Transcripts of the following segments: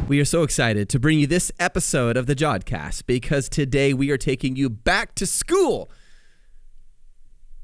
We are so excited to bring you this episode of the JODCast because today we are taking you back to school.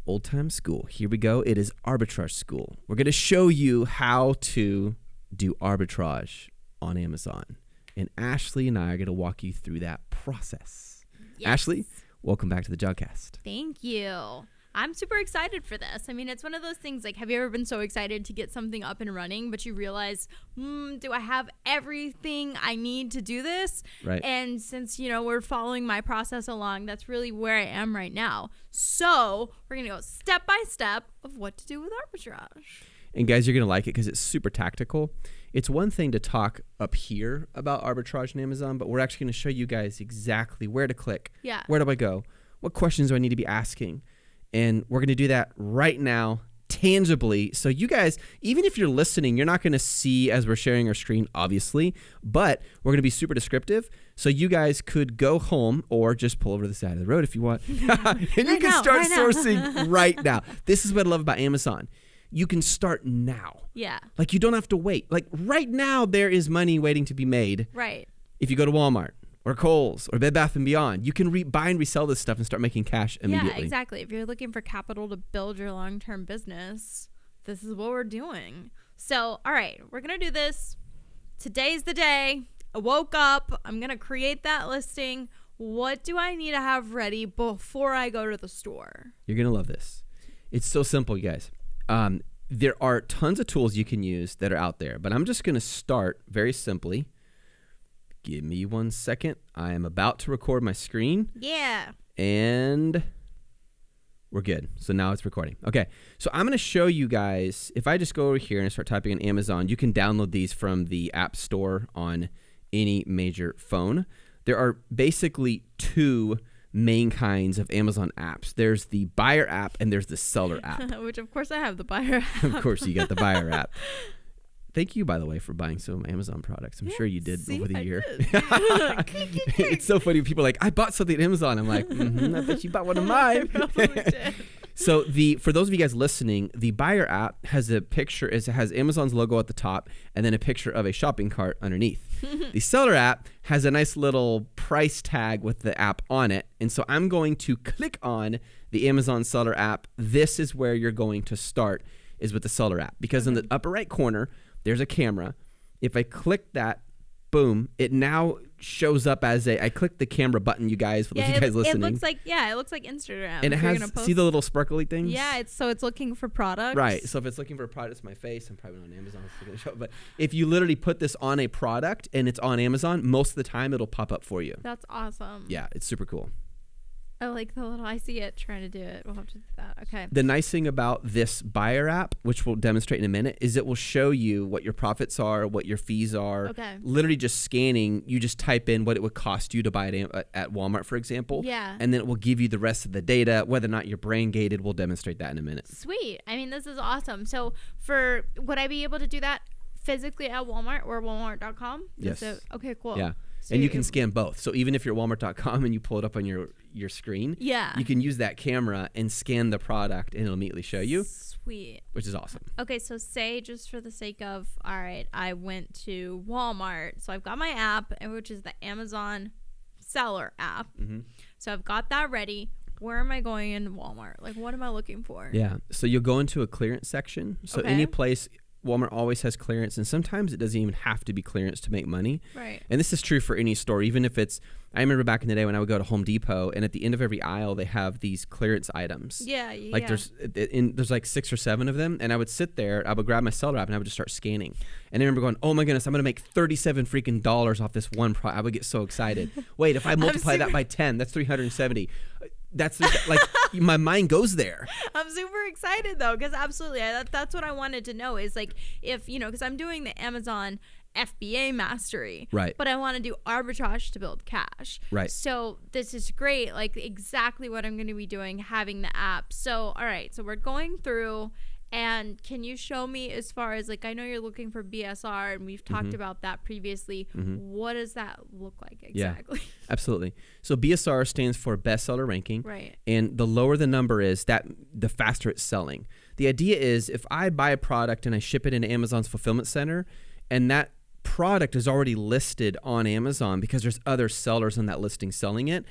Old time school. Here we go. It is arbitrage school. We're going to show you how to do arbitrage on Amazon. And Ashley and I are going to walk you through that process. Yes. Ashley, welcome back to the JODCast. Thank you. I'm super excited for this. I mean, it's one of those things like, have you ever been so excited to get something up and running, but you realize, do I have everything I need to do this? Right. And since, we're following my process along, that's really where I am right now. So we're going to go step by step of what to do with arbitrage. And guys, you're going to like it because it's super tactical. It's one thing to talk up here about arbitrage on Amazon, but we're actually going to show you guys exactly where to click. Yeah. Where do I go? What questions do I need to be asking? And we're going to do that right now, tangibly. So you guys, even if you're listening, you're not going to see as we're sharing our screen, obviously, but we're going to be super descriptive. So you guys could go home or just pull over to the side of the road if you want. And you can start sourcing right now. This is what I love about Amazon. You can start now. Yeah. Like you don't have to wait. Like right now, there is money waiting to be made. Right. If you go to Walmart or Kohl's or Bed Bath & Beyond, you can buy and resell this stuff and start making cash immediately. Yeah, exactly. If you're looking for capital to build your long-term business, this is what we're doing. So, all right, we're going to do this. Today's the day. I woke up. I'm going to create that listing. What do I need to have ready before I go to the store? You're going to love this. It's so simple, you guys. There are tons of tools you can use that are out there, but I'm just going to start very simply. Give me 1 second. I am about to record my screen. Yeah. And we're good. So now it's recording. Okay. So I'm going to show you guys, if I just go over here and start typing in Amazon, you can download these from the App Store on any major phone. There are basically two main kinds of Amazon apps. There's the buyer app and there's the seller app. Which, of course, I have the buyer app. Of course, you got the buyer app. Thank you, by the way, for buying some of my Amazon products. I'm sure you did over the year. It's so funny. People are like, I bought something at Amazon. I'm like, I bet you bought one of mine. So for those of you guys listening, the buyer app has a picture. It has Amazon's logo at the top and then a picture of a shopping cart underneath. The seller app has a nice little price tag with the app on it. And so I'm going to click on the Amazon seller app. This is where you're going to start, is with the seller app. Because in the upper right corner, there's a camera. If I click that, boom, it now shows up as I click the camera button, you guys, for you guys listening. It looks like Instagram. And it has, see the little sparkly things? Yeah, it's looking for products. Right, so if it's looking for a product, it's my face. I'm probably on Amazon, so it's going to show up. But if you literally put this on a product and it's on Amazon, most of the time it'll pop up for you. That's awesome. Yeah, it's super cool. I like I see it trying to do it. We'll have to do that. Okay. The nice thing about this buyer app, which we'll demonstrate in a minute, is it will show you what your profits are, what your fees are. Okay. Literally just scanning, you just type in what it would cost you to buy it at Walmart, for example. Yeah. And then it will give you the rest of the data. Whether or not you're brain gated, we'll demonstrate that in a minute. Sweet. I mean, this is awesome. So would I be able to do that physically at Walmart or Walmart.com? Yes. Okay, cool. Yeah. So and you can scan both. So even if you're Walmart.com and you pull it up on your screen, yeah, you can use that camera and scan the product and it'll immediately show you. Sweet. Which is awesome. Okay, so say just for the sake of, all right, I went to Walmart. So I've got my app, which is the Amazon seller app. Mm-hmm. So I've got that ready. Where am I going in Walmart? Like, what am I looking for? Yeah. So you'll go into a clearance section. So any place, Walmart always has clearance, and sometimes it doesn't even have to be clearance to make money. Right. And this is true for any store, even if it's, I remember back in the day when I would go to Home Depot, and at the end of every aisle, they have these clearance items. Yeah. Like there's like 6 or 7 of them, and I would sit there, I would grab my seller app, and I would just start scanning. And I remember going, oh my goodness, I'm going to make $37 freaking off this one product. I would get so excited. Wait, if I multiply that by 10, that's 370. That's like my mind goes there. I'm super excited though, because absolutely, that's what I wanted to know is like if, because I'm doing the Amazon FBA mastery, right? But I want to do arbitrage to build cash, right? So this is great, like exactly what I'm going to be doing, having the app. So all right, so we're going through. And can you show me as far as like, I know you're looking for BSR and we've talked about that previously. What does that look like exactly? Yeah, absolutely. So BSR stands for bestseller ranking. Right. And the lower the number is, the faster it's selling. The idea is if I buy a product and I ship it into Amazon's fulfillment center and that product is already listed on Amazon because there's other sellers on that listing selling it,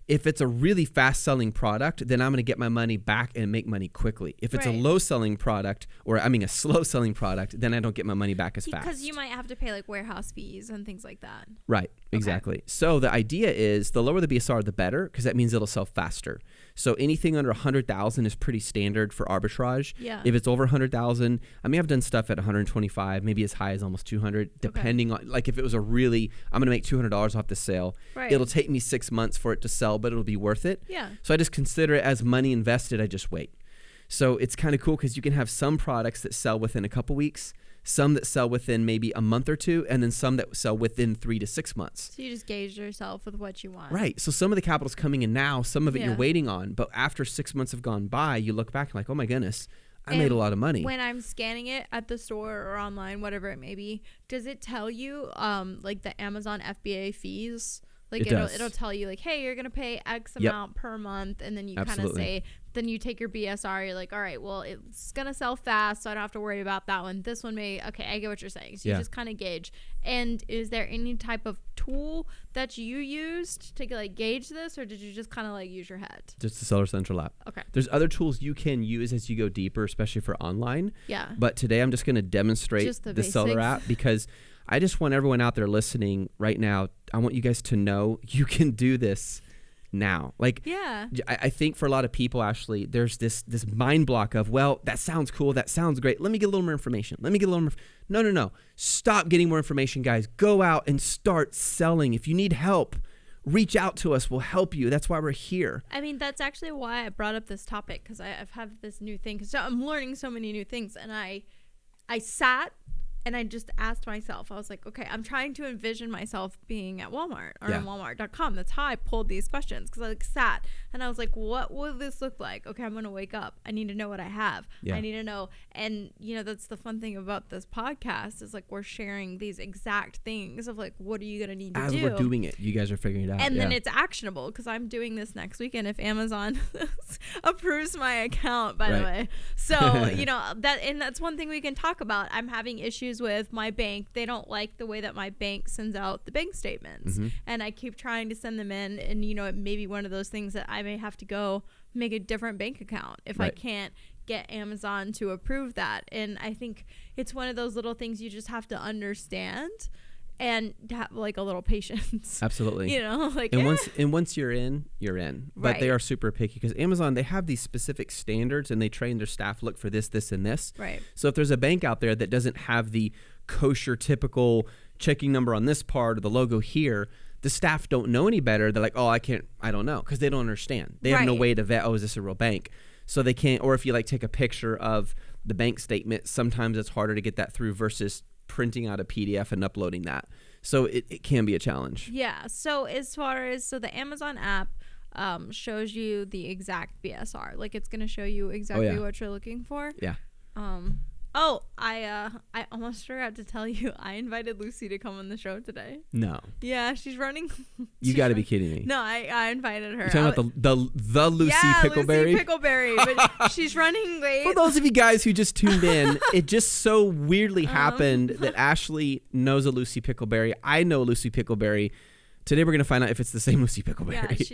if it's a really fast selling product, then I'm going to get my money back and make money quickly. If it's a low selling product, or a slow selling product, then I don't get my money back as fast. Because you might have to pay like warehouse fees and things like that. Right, exactly. So the idea is the lower the BSR, the better, because that means it'll sell faster. So anything under 100,000 is pretty standard for arbitrage. Yeah. If it's over 100,000, I mean, I've done stuff at 125, maybe as high as almost 200, depending on, like if it was a really, I'm going to make $200 off the sale. Right. It'll take me 6 months for it to sell, but it'll be worth it. Yeah. So I just consider it as money invested. I just wait. So it's kind of cool because you can have some products that sell within a couple weeks, some that sell within maybe a month or two, and then some that sell within 3 to 6 months. So you just gauge yourself with what you want. Right. So some of the capital's coming in now, some of it you're waiting on, but after 6 months have gone by, you look back and like, oh my goodness, I made a lot of money. When I'm scanning it at the store or online, whatever it may be, does it tell you like the Amazon FBA fees? Like it'll tell you like, hey, you're gonna pay X amount per month, and then you kind of say, then you take your BSR. You're like, all right, well, it's gonna sell fast, so I don't have to worry about that one. This one may. Okay, I get what you're saying. So you just kind of gauge. And is there any type of tool that you used to like gauge this, or did you just kind of like use your head? Just the Seller Central app. Okay. There's other tools you can use as you go deeper, especially for online. Yeah. But today I'm just gonna demonstrate the Seller app because I just want everyone out there listening right now, I want you guys to know you can do this now. Like, I think for a lot of people, Ashley, there's this mind block of, well, that sounds cool. That sounds great. Let me get a little more information. No. Stop getting more information, guys. Go out and start selling. If you need help, reach out to us. We'll help you. That's why we're here. I mean, that's actually why I brought up this topic, because I've had this new thing. So I'm learning so many new things, and I sat and I just asked myself, I was like, okay, I'm trying to envision myself being at Walmart or on Walmart.com. That's how I pulled these questions, because I like sat and I was like, what will this look like? Okay, I'm going to wake up. I need to know what I have. I need to know. And, you know, that's the fun thing about this podcast is like we're sharing these exact things of like, what are you going to need to do? As we're doing it, you guys are figuring it out. And then it's actionable, because I'm doing this next weekend if Amazon approves my account, by the way. So, you know, that's one thing we can talk about. I'm having issues with my bank. They don't like the way that my bank sends out the bank statements, and I keep trying to send them in, and you know, it may be one of those things that I may have to go make a different bank account if I can't get Amazon to approve that. And I think it's one of those little things you just have to understand and have like a little patience. Absolutely. You know, like, and once you're in, you're in. But they are super picky, because Amazon, they have these specific standards and they train their staff, look for this, this, and this. Right. So if there's a bank out there that doesn't have the kosher typical checking number on this part or the logo here, the staff don't know any better. They're like, oh, I don't know, because they don't understand. They have no way to vet, oh, is this a real bank? So they can't, or if you like take a picture of the bank statement, sometimes it's harder to get that through versus printing out a PDF and uploading that. So it can be a challenge. Yeah. So as far as, the Amazon app shows you the exact BSR. Like it's going to show you exactly what you're looking for. Yeah. I almost forgot to tell you, I invited Lucy to come on the show today. No. Yeah, she's running. You got to be kidding me. No, I invited her. You're talking about the Lucy Pickleberry? Lucy Pickleberry, but she's running late. For those of you guys who just tuned in, it just so weirdly happened that Ashley knows a Lucy Pickleberry. I know Lucy Pickleberry. Today we're going to find out if it's the same Lucy Pickleberry. Yeah,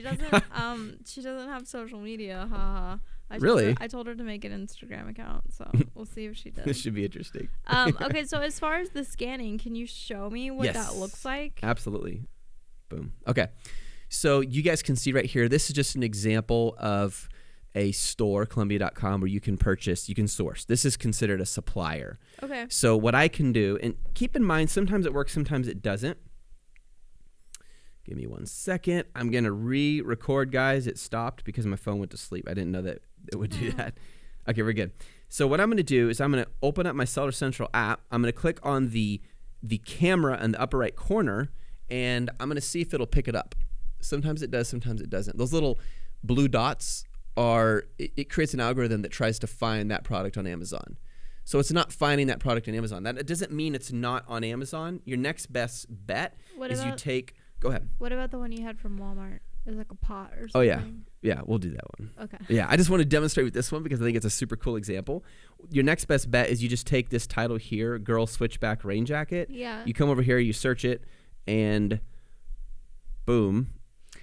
she doesn't have social media. Haha. I told her to make an Instagram account, so we'll see if she does. This should be interesting. Okay, so as far as the scanning, can you show me what that looks like? Absolutely. Boom. Okay. So you guys can see right here, this is just an example of a store, Columbia.com, where you can source. This is considered a supplier. Okay. So what I can do, and keep in mind, sometimes it works, sometimes it doesn't. Give me 1 second. I'm going to re-record, guys. It stopped because my phone went to sleep. I didn't know that it would do that. Okay, we're good. So what I'm going to do is I'm going to open up my Seller Central app. I'm going to click on the camera in the upper right corner, and I'm going to see if it'll pick it up. Sometimes it does, sometimes it doesn't. Those little blue dots it creates an algorithm that tries to find that product on Amazon. So it's not finding that product on Amazon. That doesn't mean it's not on Amazon. Your next best bet is you take... Go ahead. What about the one you had from Walmart? It's like a pot or something. Oh, yeah. Yeah, we'll do that one. Okay. Yeah, I just want to demonstrate with this one because I think it's a super cool example. Your next best bet is you just take this title here, Girl Switchback Rain Jacket. Yeah. You come over here, you search it, and boom,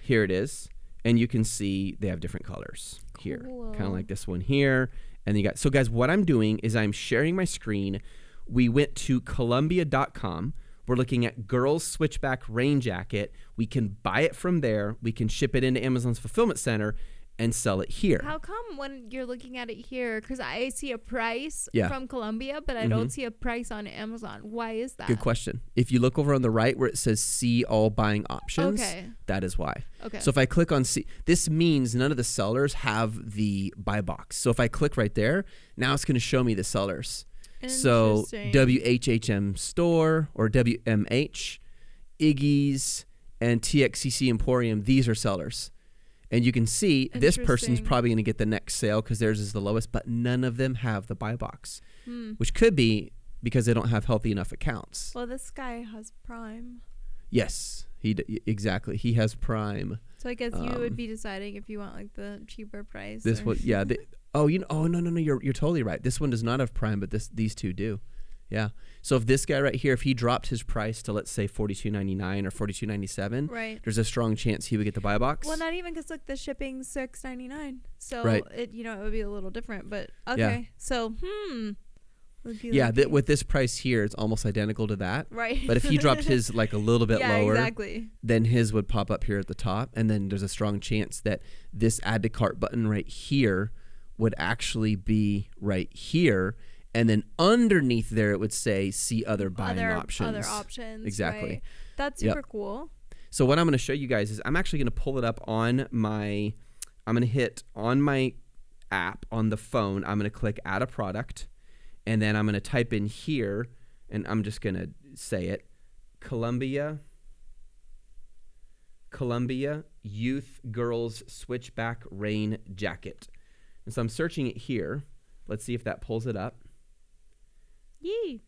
here it is. And you can see they have different colors here, kind of like this one here. And you got, so guys, what I'm doing is I'm sharing my screen. We went to Columbia.com. We're looking at Girls Switchback Rain Jacket. We can buy it from there. We can ship it into Amazon's fulfillment center and sell it here. How come when you're looking at it here, because I see a price Yeah. from Columbia, but I don't see a price on Amazon. Why is that? Good question. If you look over on the right where it says see all buying options, that is why. Okay. So if I click on see, this means none of the sellers have the buy box. So if I click right there, now it's going to show me the sellers. So WHHM Store or WMH, Iggy's, and TXCC Emporium, these are sellers. And you can see this person's probably going to get the next sale because theirs is the lowest, but none of them have the buy box, which could be because they don't have healthy enough accounts. Well, this guy has Prime. Yes, exactly. He has Prime. So I guess you would be deciding if you want like the cheaper price. This one, yeah. No, you're totally right. This one does not have Prime, but these two do. Yeah. So if this guy right here, if he dropped his price to let's say $42.99 or $42.97, right, there's a strong chance he would get the buy box. Well, not even because like the shipping's $6.99, so right. it would be a little different. But okay, yeah. So yeah, with this price here, it's almost identical to that. Right. But if he dropped his like a little bit lower, exactly, then his would pop up here at the top, and then there's a strong chance that this add to cart button right here would actually be right here. And then underneath there, it would say see other buying options. Other options. Exactly. Right. That's super cool. So what I'm going to show you guys is I'm actually going to pull it up on I'm going to hit on my app on the phone. I'm going to click add a product. And then I'm going to type in here, and I'm just going to say it, Columbia Youth Girls Switchback Rain Jacket. And so I'm searching it here. Let's see if that pulls it up. Yee.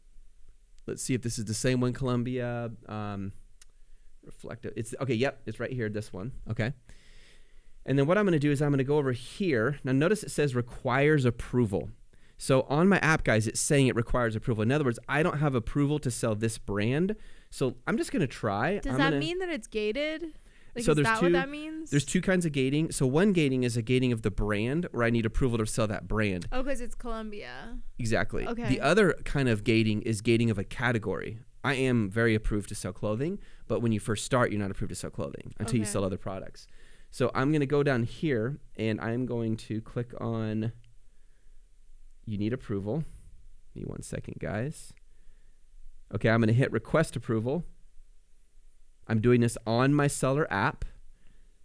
Let's see if this is the same one, Columbia. Reflective. It's okay. Yep, it's right here. This one. Okay. And then what I'm going to do is I'm going to go over here. Now notice it says requires approval. So on my app, guys, it's saying it requires approval. In other words, I don't have approval to sell this brand. So I'm just going to try. Does that mean that it's gated? Like, so is that what that means? There's two kinds of gating. So one gating is a gating of the brand where I need approval to sell that brand. Oh, because it's Columbia. Exactly. Okay. The other kind of gating is gating of a category. I am very approved to sell clothing, but when you first start, you're not approved to sell clothing until you sell other products. So I'm going to go down here, and I'm going to click on you need approval. Give me 1 second, guys. Okay, I'm going to hit request approval. I'm doing this on my seller app.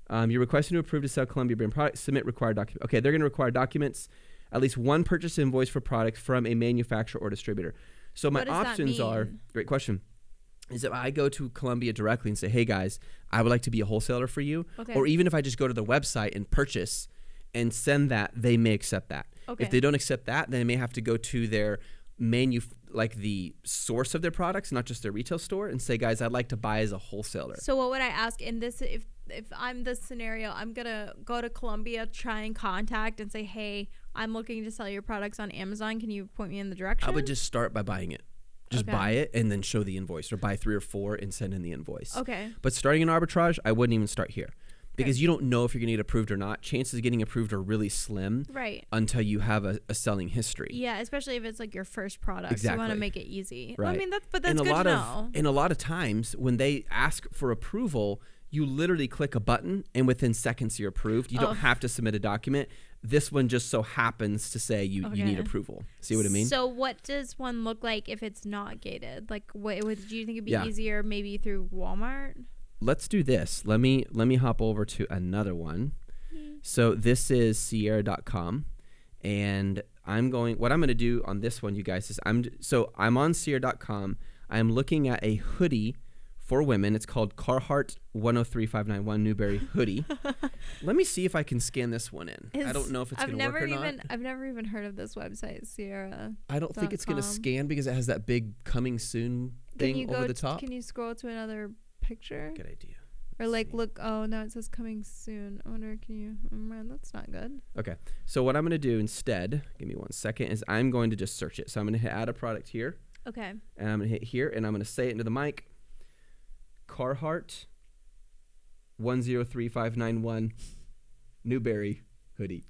You're requesting to approve to sell Columbia brand products. Submit required documents. Okay, they're going to require documents, at least one purchase invoice for products from a manufacturer or distributor. So my options are, great question, is if I go to Columbia directly and say, hey guys, I would like to be a wholesaler for you. Okay. Or even if I just go to their website and purchase and send that, they may accept that. Okay. If they don't accept that, then they may have to go to their like the source of their products, not just their retail store, and say, guys, I'd like to buy as a wholesaler. So what would I ask in this, if I'm this scenario, I'm going to go to Columbia, try and contact and say, hey, I'm looking to sell your products on Amazon. Can you point me in the direction? I would just start by buying it. Just buy it and then show the invoice, or buy 3 or 4 and send in the invoice. Okay. But starting in Arbitrage, I wouldn't even start here. Because you don't know if you're going to get approved or not. Chances of getting approved are really slim until you have a selling history. Yeah, especially if it's like your first product. Exactly. You want to make it easy. Right. Well, I mean, that's good to know. And a lot of times when they ask for approval, you literally click a button and within seconds you're approved. You don't have to submit a document. This one just so happens to say you need approval. See what I mean? So what does one look like if it's not gated? Like, do you think it'd be easier maybe through Walmart? Let's do this. Let me hop over to another one. So this is Sierra.com, and what I'm going to do on this one, you guys, is I'm on Sierra.com. I'm looking at a hoodie for women. It's called Carhartt 103591 Newberry hoodie. Let me see if I can scan this one in. I don't know if it's going to work or not. I've never even heard of this website, Sierra. I don't think it's going to scan because it has that big coming soon thing over the top. Can you scroll to another picture? Good idea. Or like, look, oh, now it says coming soon. I wonder, can you, man, that's not good. Okay. So what I'm going to do instead, give me 1 second, is I'm going to just search it. So I'm going to hit add a product here. Okay. And I'm going to hit here, and I'm going to say it into the mic. Carhartt 103591 Newberry hoodie.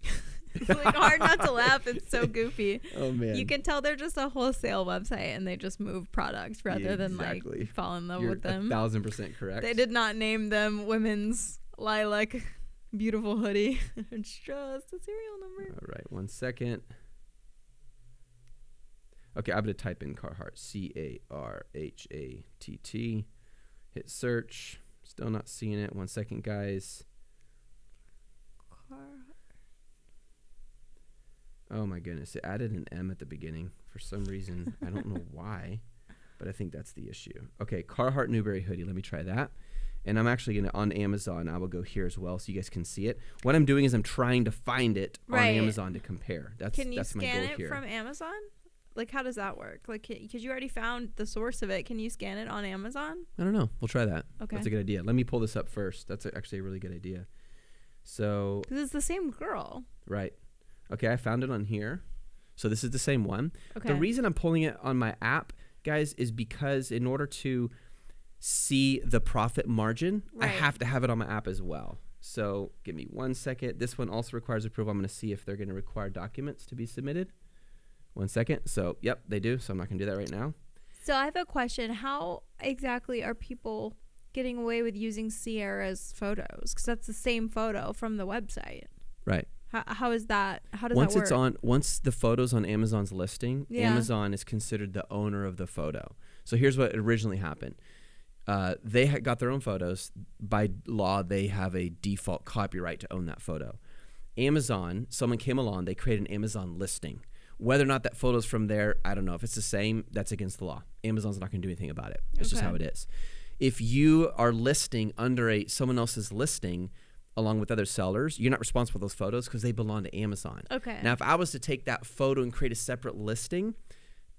It's like hard not to laugh. It's so goofy. Oh, man. You can tell they're just a wholesale website and they just move products rather than like fall in love with them. 1,000% correct. They did not name them women's lilac beautiful hoodie. It's just a serial number. All right. 1 second. Okay. I'm going to type in Carhartt. Carhatt. Hit search. Still not seeing it. 1 second, guys. Oh my goodness, it added an M at the beginning for some reason. I don't know why, but I think that's the issue. Okay, Carhartt Newberry hoodie. Let me try that. And I'm actually going to, on Amazon, I will go here as well so you guys can see it. What I'm doing is I'm trying to find it on Amazon to compare. That's my goal here. Can you scan it from Amazon? Like, how does that work? Like, because you already found the source of it. Can you scan it on Amazon? I don't know. We'll try that. Okay. That's a good idea. Let me pull this up first. That's actually a really good idea. So. Because it's the same girl. Right. Okay, I found it on here. So this is the same one. Okay. The reason I'm pulling it on my app, guys, is because in order to see the profit margin, I have to have it on my app as well. So give me 1 second. This one also requires approval. I'm going to see if they're going to require documents to be submitted. 1 second. So, yep, they do. So I'm not going to do that right now. So I have a question. How exactly are people getting away with using Sierra's photos? Because that's the same photo from the website. Right. How is that? How does that work? Once the photo's on Amazon's listing, Amazon is considered the owner of the photo. So here's what originally happened. They got their own photos. By law, they have a default copyright to own that photo. Amazon, someone came along, they created an Amazon listing. Whether or not that photo's from there, I don't know. If it's the same, that's against the law. Amazon's not going to do anything about it. It's just how it is. If you are listing under someone else's listing, along with other sellers, you're not responsible for those photos because they belong to Amazon. Okay. Now, if I was to take that photo and create a separate listing,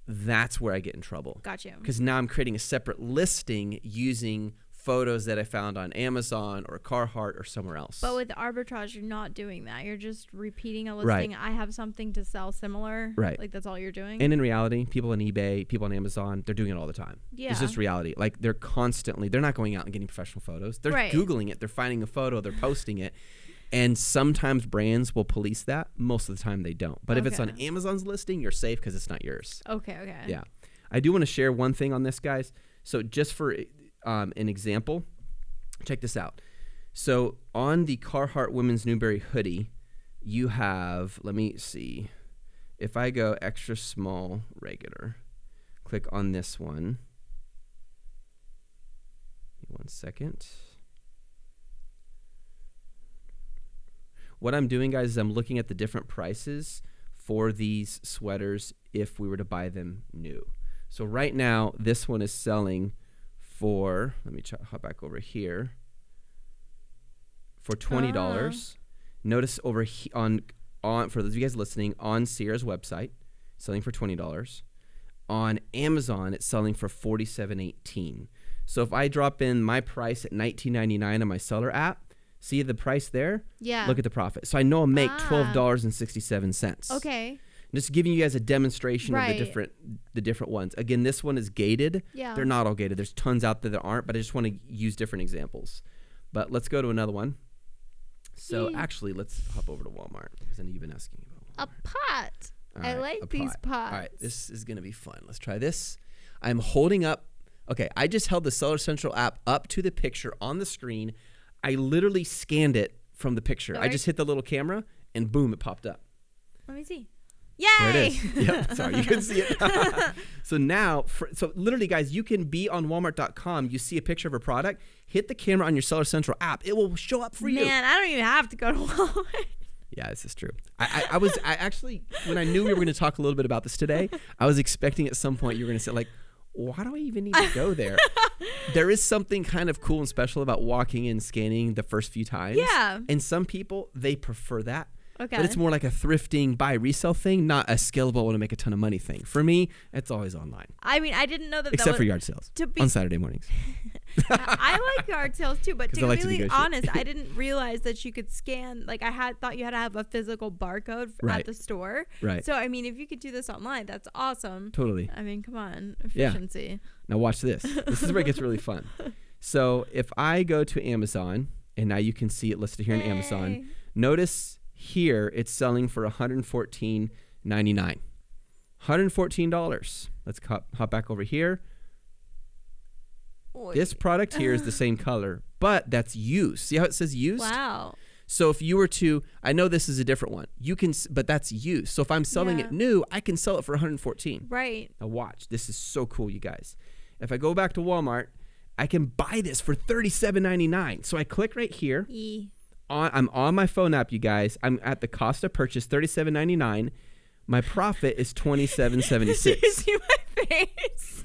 that's where I get in trouble. Got you. Because now I'm creating a separate listing using photos that I found on Amazon or Carhartt or somewhere else. But with Arbitrage, you're not doing that. You're just repeating a listing. I have something to sell similar. Right. Like, that's all you're doing. And in reality, people on eBay, people on Amazon, they're doing it all the time. Yeah. It's just reality. Like, they're not going out and getting professional photos. They're Googling it. They're finding a photo. They're posting it. And sometimes brands will police that. Most of the time, they don't. But if it's on Amazon's listing, you're safe because it's not yours. Okay. Yeah. I do want to share one thing on this, guys. So just for an example, check this out. So on the Carhartt Women's Newberry hoodie, you have, let me see, if I go extra small regular, click on this one. 1 second. What I'm doing, guys, is I'm looking at the different prices for these sweaters if we were to buy them new. So right now, this one is selling for, let me hop back over here, for $20. Notice over on for those of you guys listening, on Sierra's website, selling for $20. On Amazon, it's selling for $47.18. So if I drop in my price at $19.99 on my seller app, see the price there? Yeah. Look at the profit. So I know I'll make $12.67. Okay. Just giving you guys a demonstration of the different ones. Again, this one is gated. Yeah. They're not all gated. There's tons out there that aren't, but I just want to use different examples. But let's go to another one. So actually, let's hop over to Walmart because I know you've been asking about Walmart. A pot. I like these pots. All right, this is going to be fun. Let's try this. I'm holding up. Okay, I just held the Seller Central app up to the picture on the screen. I literally scanned it from the picture. I just hit the little camera, and boom, it popped up. Let me see. Yay! There it is. Yep. Sorry, you couldn't see it. So now, so literally, guys, you can be on Walmart.com. You see a picture of a product, hit the camera on your Seller Central app. It will show up for you. Man, I don't even have to go to Walmart. Yeah, this is true. I actually, when I knew we were going to talk a little bit about this today, I was expecting at some point you were going to say, like, why do I even need to go there? There is something kind of cool and special about walking in, scanning the first few times. Yeah. And some people, they prefer that. Okay. But it's more like a thrifting, buy, resell thing, not a scalable, want to make a ton of money thing. For me, it's always online. I mean, I didn't know that. Except for yard sales on Saturday mornings. I like yard sales too, but to be like really honest, I didn't realize that you could scan. Like thought you had to have a physical barcode at the store. Right. So I mean, if you could do this online, that's awesome. Totally. I mean, come on, efficiency. Yeah. Now watch this. This is where it gets really fun. So if I go to Amazon, and now you can see it listed here in Amazon. Notice here it's selling for $114.99. $114. Let's hop back over here. Oy. This product here is the same color, but that's used. See how it says used? Wow. So if you were to, I know this is a different one. You can, but that's used. So if I'm selling it new, I can sell it for $114. Right. Now watch. This is so cool, you guys. If I go back to Walmart, I can buy this for $37.99. So I click right here. I'm on my phone app, you guys. I'm at the cost of purchase, $37.99. My profit is $27.76. Do you see my face?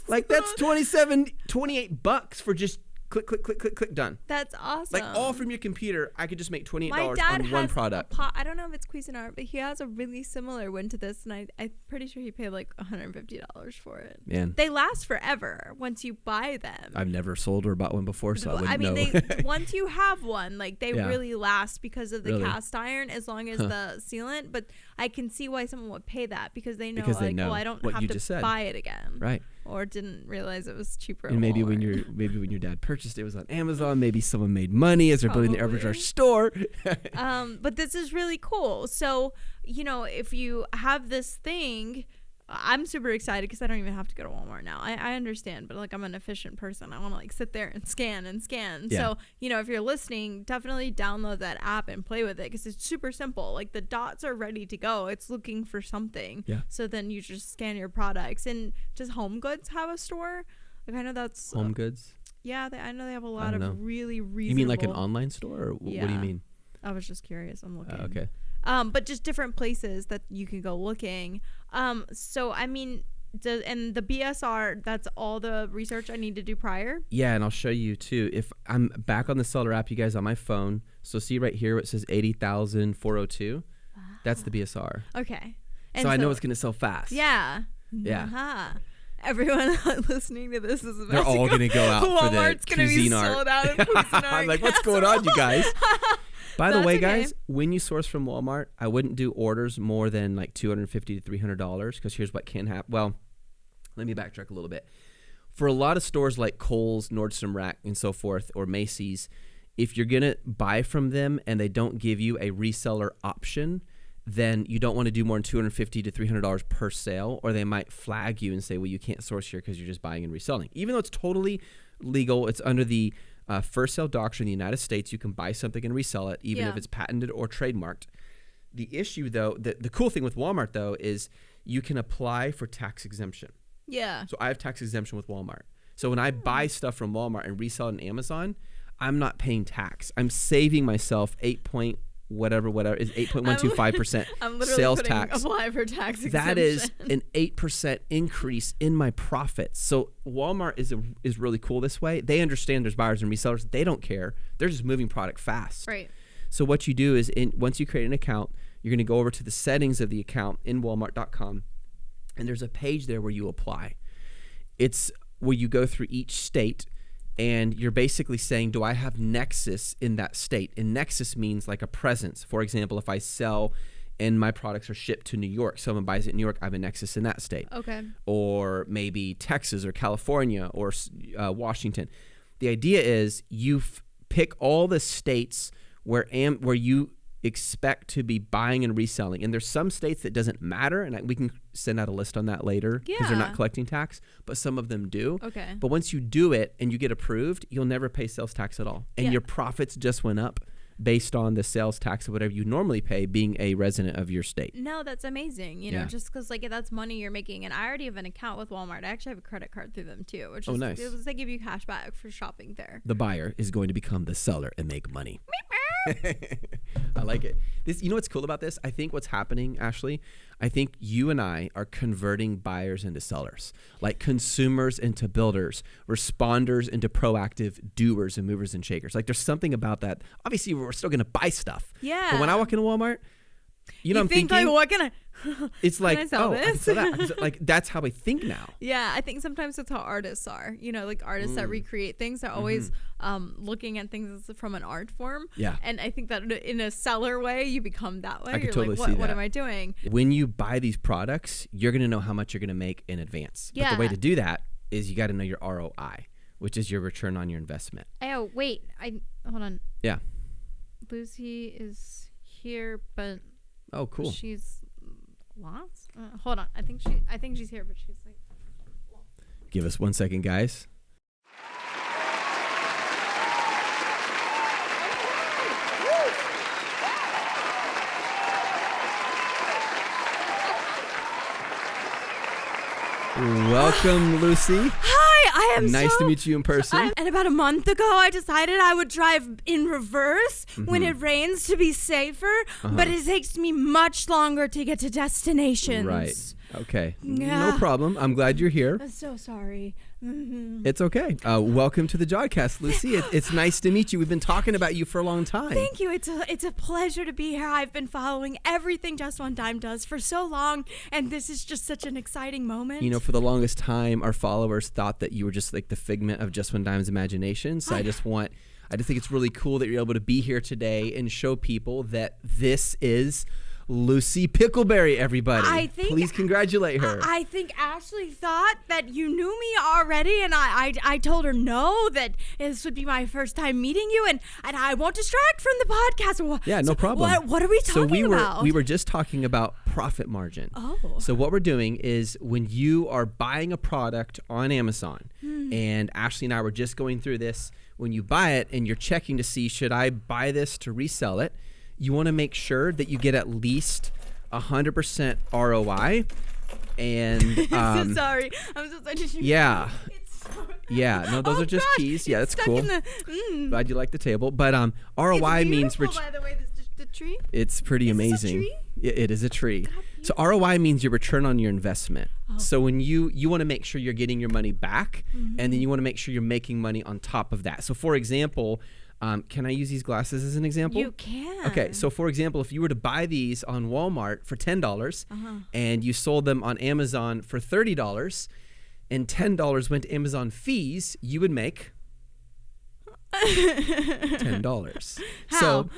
Like that's $28 for just click, done. That's awesome. Like all from your computer, I could just make $28 on one product. I don't know if it's Cuisinart, but he has a really similar one to this, and I'm pretty sure he paid like $150 for it. Man, they last forever once you buy them. I've never sold or bought one before, so I wouldn't know. Once you have one, like they really last because of the cast iron, as long as the sealant. But I can see why someone would pay that because they know, well, I don't have to buy it again, right? Or didn't realize it was cheaper. And maybe when your dad purchased it was on Amazon. Maybe someone made money as they're building the Arbitrage store. But this is really cool. So if you have this thing, I'm super excited because I don't even have to go to Walmart now. I understand, but like I'm an efficient person. I want to like sit there and scan. Yeah. So, if you're listening, definitely download that app and play with it because it's super simple. Like the dots are ready to go. It's looking for something. Yeah. So then you just scan your products. And does Home Goods have a store? Like I know that's Home Goods. Yeah, I know they have a lot of really reasonable. You mean like an online store? Or what do you mean? I was just curious. I'm looking. Okay. But just different places that you can go looking. So I mean, and the BSR, that's all the research I need to do prior? Yeah, and I'll show you too. If I'm back on the seller app, you guys, on my phone. So see right here where it says 80,402. Wow. That's the BSR. Okay. And so I know it's going to sell fast. Yeah. Yeah. Uh-huh. Everyone listening to this is about They're all going to go out Walmart's for the Cuisinart. Walmart's going to be sold out of Cuisinart. I'm like, what's going on, you guys? By the way, guys, when you source from Walmart, I wouldn't do orders more than like $250 to $300 because here's what can happen. Well, let me backtrack a little bit. For a lot of stores like Kohl's, Nordstrom Rack, and so forth, or Macy's, if you're going to buy from them and they don't give you a reseller option, then you don't want to do more than $250 to $300 per sale, or they might flag you and say, well, you can't source here because you're just buying and reselling. Even though it's totally legal, it's under the first sale doctrine in the United States. You can buy something and resell it, even if it's patented or trademarked. The issue, though, the cool thing with Walmart, though, is you can apply for tax exemption. Yeah. So I have tax exemption with Walmart. So when I buy stuff from Walmart and resell it on Amazon, I'm not paying tax. I'm saving myself whatever is 8.125% sales tax. Apply for tax exemption. That is an 8% increase in my profits. So Walmart is really cool this way. They understand there's buyers and resellers. They don't care. They're just moving product fast. Right. So what you do is once you create an account, you're going to go over to the settings of the account in walmart.com, and there's a page there where you apply. It's where you go through each state. And you're basically saying, do I have nexus in that state? And nexus means like a presence. For example, if I sell and my products are shipped to New York, someone buys it in New York, I have a nexus in that state. Okay. Or maybe Texas or California or Washington. The idea is you pick all the states where you expect to be buying and reselling. And there's some states that doesn't matter, and we can send out a list on that later because they're not collecting tax, but some of them do. Okay. But once you do it and you get approved, you'll never pay sales tax at all. And your profits just went up based on the sales tax of whatever you normally pay being a resident of your state. No, that's amazing. You know, just because like that's money you're making. And I already have an account with Walmart. I actually have a credit card through them too, which is nice. They give you cash back for shopping there. The buyer is going to become the seller and make money. I like it. You know what's cool about this? I think what's happening, Ashley, I think you and I are converting buyers into sellers, like consumers into builders, responders into proactive doers and movers and shakers. Like there's something about that. Obviously, we're we're still going to buy stuff. Yeah. But when I walk into Walmart, you know, I'm think thinking, like, what can I? It's like, I sell I can this? sell that. Like, that's how I think now. Yeah, I think sometimes that's how artists are. You know, like artists that recreate things are always looking at things from an art form. Yeah. And I think that in a seller way, you become that way. I can You're totally like, see what that. am I doing? When you buy these products, you're going to know how much you're going to make in advance. But the way to do that is you got to know your ROI, which is your return on your investment. Oh, wait. Hold on. Yeah. Lucy is here, but Oh, cool. she's lost. Hold on. I think she's here, but she's like. Give us 1 second, guys. Welcome, Lucy. Hi, I am Nice to meet you in person. And about a month ago, I decided I would drive in reverse when it rains to be safer, but it takes me much longer to get to destinations. Right. Okay. Yeah. No problem. I'm glad you're here. I'm so sorry. It's okay. Welcome to the JODCast, Lucy. It's nice to meet you. We've been talking about you for a long time. Thank you. It's a pleasure to be here. I've been following everything Just One Dime does for so long, and this is just such an exciting moment. You know, for the longest time, our followers thought that you were just like the figment of Just One Dime's imagination. So I just think it's really cool that you're able to be here today and show people that this is Lucy Pickleberry, everybody. Please congratulate her. I think Ashley thought that you knew me already, and I told her no, that this would be my first time meeting you, and I won't distract from the podcast. Yeah, no problem. What are we talking about? We were just talking about profit margin. Oh. So what we're doing is when you are buying a product on Amazon, and Ashley and I were just going through this, when you buy it and you're checking to see, should I buy this to resell it? You want to make sure that you get at least 100% ROI. And I'm so sorry. I'm so sorry. Yeah. It's so Yeah. No, those are just keys. Yeah, that's cool. Glad you like the table. But ROI means by the way, the tree. it's pretty amazing. It is a tree. So ROI means your return on your investment. Oh. So when you want to make sure you're getting your money back, and then you want to make sure you're making money on top of that. So for example, can I use these glasses as an example? You can. Okay, so for example, if you were to buy these on Walmart for $10 and you sold them on Amazon for $30 and $10 went to Amazon fees, you would make $10. How? So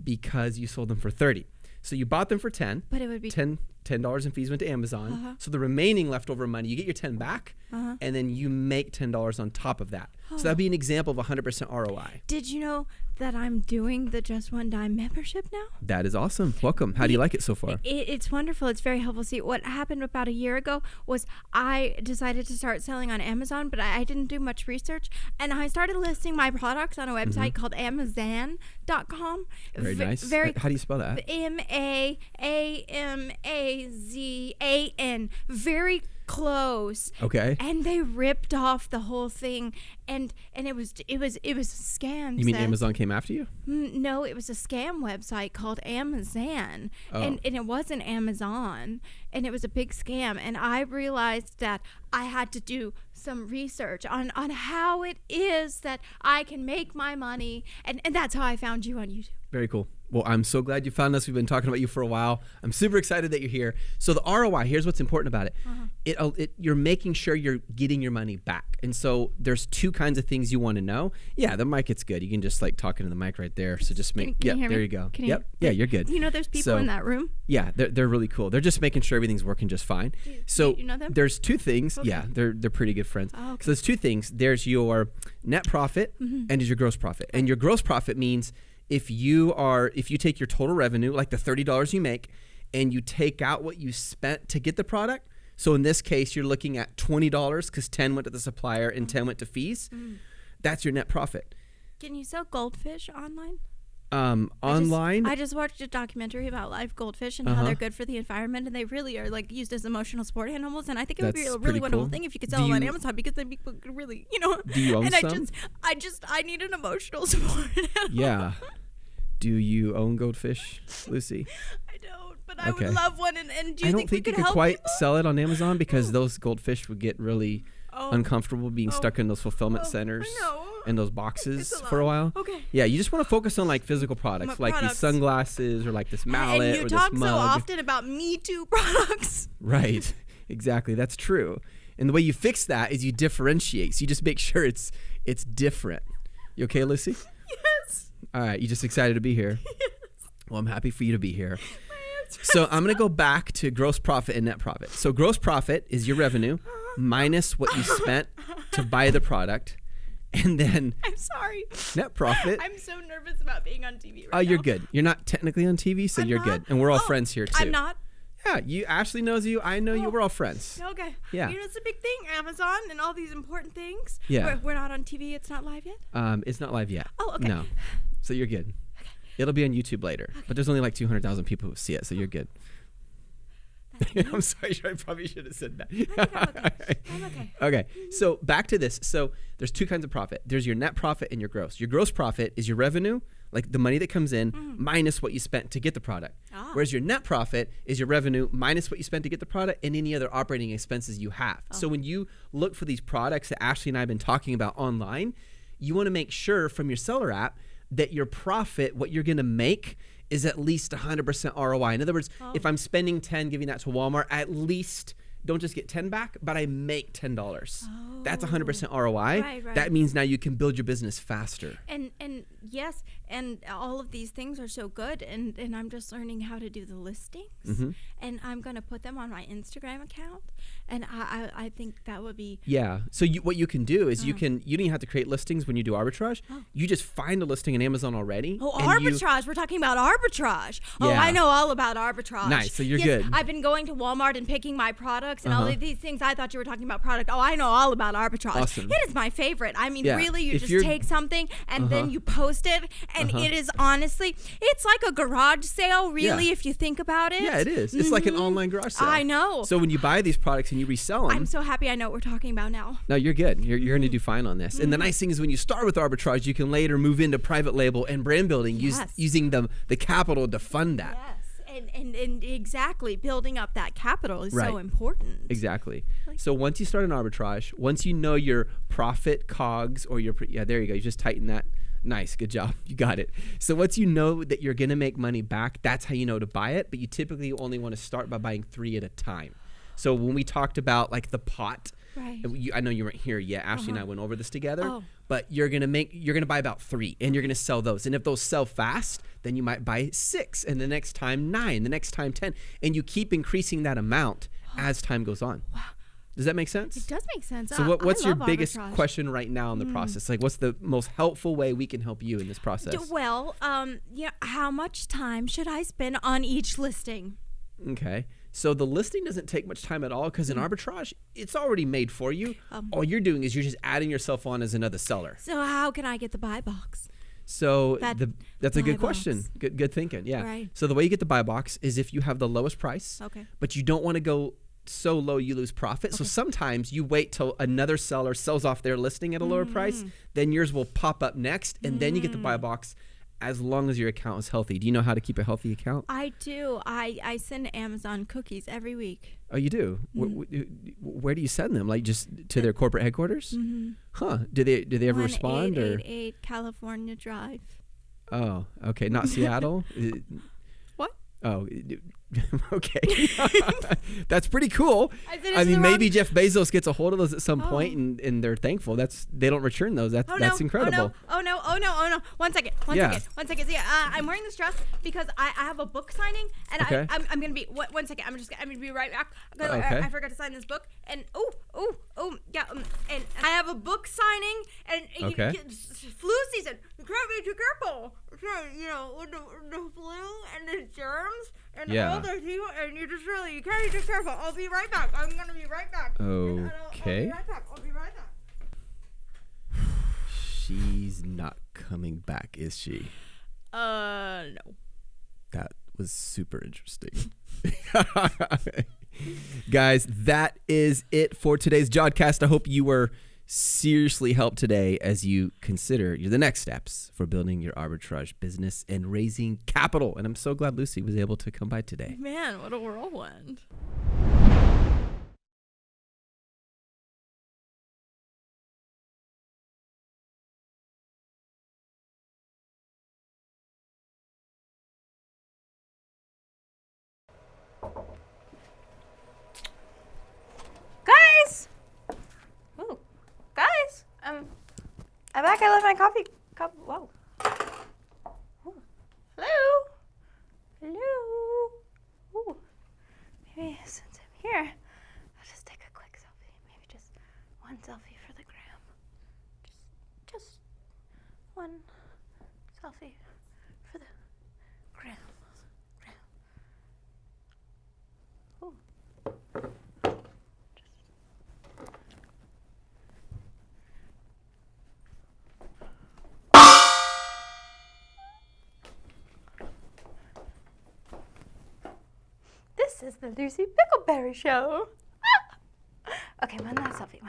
because you sold them for $30. So you bought them for $10. But it would be $10 in fees went to Amazon. So the remaining leftover money, you get your $10 back, and then you make $10 on top of that. So that'd be an example of 100% ROI. Did you know that I'm doing the Just One Dime membership now? That is awesome. Welcome. How do you like it so far? It's wonderful. It's very helpful. See, what happened about a year ago was I decided to start selling on Amazon, but I didn't do much research. And I started listing my products on a website called Amazan.com. Very nice. How do you spell that? Amazan. Very close. Okay. And they ripped off the whole thing, and it was a scam. You mean Amazon came after you? No, it was a scam website called Amazan, and it wasn't Amazon, and it was a big scam. And I realized that I had to do some research on how it is that I can make my money, and that's how I found you on YouTube. Very cool. Well, I'm so glad you found us. We've been talking about you for a while. I'm super excited that you're here. So the ROI, here's what's important about it. You're making sure you're getting your money back. And so there's two kinds of things you want to know. Yeah, the mic, it's good. You can just like talk into the mic right there. So just make, Can you hear me? there you go. Can Yep. Yeah, you're good. You know, there's people in that room. Yeah, they're really cool. They're just making sure everything's working just fine. So you know them? There's two things. Okay. Yeah, they're pretty good friends. Oh, okay. So there's two things. There's your net profit and there's your gross profit. And your gross profit means if you take your total revenue, like the $30 you make, and you take out what you spent to get the product. So in this case, you're looking at $20 because 10 went to the supplier and 10 went to fees. That's your net profit. Can you sell goldfish online? Online? I just watched a documentary about live goldfish and how they're good for the environment, and they really are like used as emotional sport animals. And I think it would be a really wonderful thing if you could sell them on Amazon, because then people could really, Do you own some? I need an emotional support animal. Yeah. Do you own goldfish, Lucy? I don't, but I would love one. And do you I don't think you could quite sell it on Amazon because those goldfish would get really uncomfortable being stuck in those fulfillment centers. No. and those boxes for a while. Okay. Yeah, you just want to focus on like physical products, like these sunglasses or like this mallet and or you this talk mug. so often about Me Too products. Right. Exactly. That's true. And the way you fix that is you differentiate. So you just make sure it's different. You okay, Lucy? Yes. All right. You just excited to be here? Yes. Well, I'm happy for you to be here. So I'm going to go back to gross profit and net profit. So gross profit is your revenue minus what you spent to buy the product. And then I'm sorry. Net profit. I'm so nervous about being on TV right now. You're good. You're not technically on TV, so you're good. And we're all friends here too. I'm not. Yeah, Ashley knows you. I know you. We're all friends. Okay. Yeah. You know, it's a big thing, Amazon and all these important things. Yeah. We're not on TV. It's not live yet? It's not live yet. Oh, okay. No. So you're good. Okay. It'll be on YouTube later. Okay. But there's only like 200,000 people who see it, so you're good. I'm sorry. I probably should have said that. I'm okay. Okay. So back to this. So there's two kinds of profit. There's your net profit and your gross. Your gross profit is your revenue, like the money that comes in, minus what you spent to get the product. Whereas your net profit is your revenue minus what you spent to get the product and any other operating expenses you have. So when you look for these products that Ashley and I have been talking about online, you want to make sure from your seller app that your profit, what you're going to make, is at least 100% ROI. In other words, if I'm spending 10, giving that to Walmart, at least don't just get 10 back, but I make $10. That's 100% ROI. Right. That means now you can build your business faster. And yes, and all of these things are so good, and I'm just learning how to do the listings, and I'm going to put them on my Instagram account, and I think that would be... Yeah, so what you can do is you don't even have to create listings when you do arbitrage. You just find a listing on Amazon already. Arbitrage, we're talking about arbitrage. Yeah. I know all about arbitrage. Nice, so you're good. I've been going to Walmart and picking my products and all of these things. I thought you were talking about product. I know all about arbitrage. Awesome. It is my favorite. I mean, really, you just take something and then you post it, and it is honestly, it's like a garage sale, really, if you think about it. Yeah, it is. It's like an online garage sale. I know. So when you buy these products and you resell them. I'm so happy I know what we're talking about now. No, you're good. You're going to do fine on this. And the nice thing is when you start with arbitrage, you can later move into private label and brand building using the capital to fund that. Yes. And exactly, building up that capital is so important. Exactly. So once you start an arbitrage, once you know your profit COGS or your, there you go. You just tighten that. Nice. Good job. You got it. So once you know that you're going to make money back, that's how you know to buy it. But you typically only want to start by buying 3 at a time. So when we talked about like the pot, I know you weren't here yet. Ashley and I went over this together. But you're gonna buy about 3, and you're gonna sell those. And if those sell fast, then you might buy 6, and the next time 9, the next time 10, and you keep increasing that amount as time goes on. Wow. Does that make sense? It does make sense. So what's your biggest question right now in the process? Like, what's the most helpful way we can help you in this process? Well, how much time should I spend on each listing? Okay. So the listing doesn't take much time at all because in arbitrage, it's already made for you. All you're doing is you're just adding yourself on as another seller. So how can I get the buy box? So that's a good question. Good thinking. Yeah. Right. So the way you get the buy box is if you have the lowest price, but you don't want to go so low you lose profit. So sometimes you wait till another seller sells off their listing at a lower price, then yours will pop up next, and then you get the buy box as long as your account is healthy. Do you know how to keep a healthy account? I do. I send Amazon cookies every week. Oh, you do? Where do you send them? Like just to their corporate headquarters? Huh. Do they ever respond? 1888 California Drive. Oh, okay. Not Seattle? What? Oh, okay. That's pretty cool. I mean, maybe Jeff Bezos gets a hold of those at some point, and they're thankful. They don't return those. That's incredible. Oh no. One second. See, I'm wearing this dress because I have a book signing, and I'm gonna be one second. I'm gonna be right back. I forgot to sign this book, and and I have a book signing, and flu season. You can't be too careful. You know, with the flu and the germs and all the people, and you can't be too careful. I'll be right back. I'm gonna be right back. Okay. I'll be right back. She's not coming back, is she? No. That was super interesting. Guys, that is it for today's JODCast. I hope you were seriously helped today as you consider the next steps for building your arbitrage business and raising capital. And I'm so glad Lucy was able to come by today. Man, what a whirlwind. I'm back. I left my coffee cup. Whoa. Ooh. Hello. Hello. Ooh. Maybe since I'm here, I'll just take a quick selfie. Maybe just one selfie for the gram. Just one selfie for the gram. Ooh. This is the Lucy Pickleberry Show. Okay, one last selfie.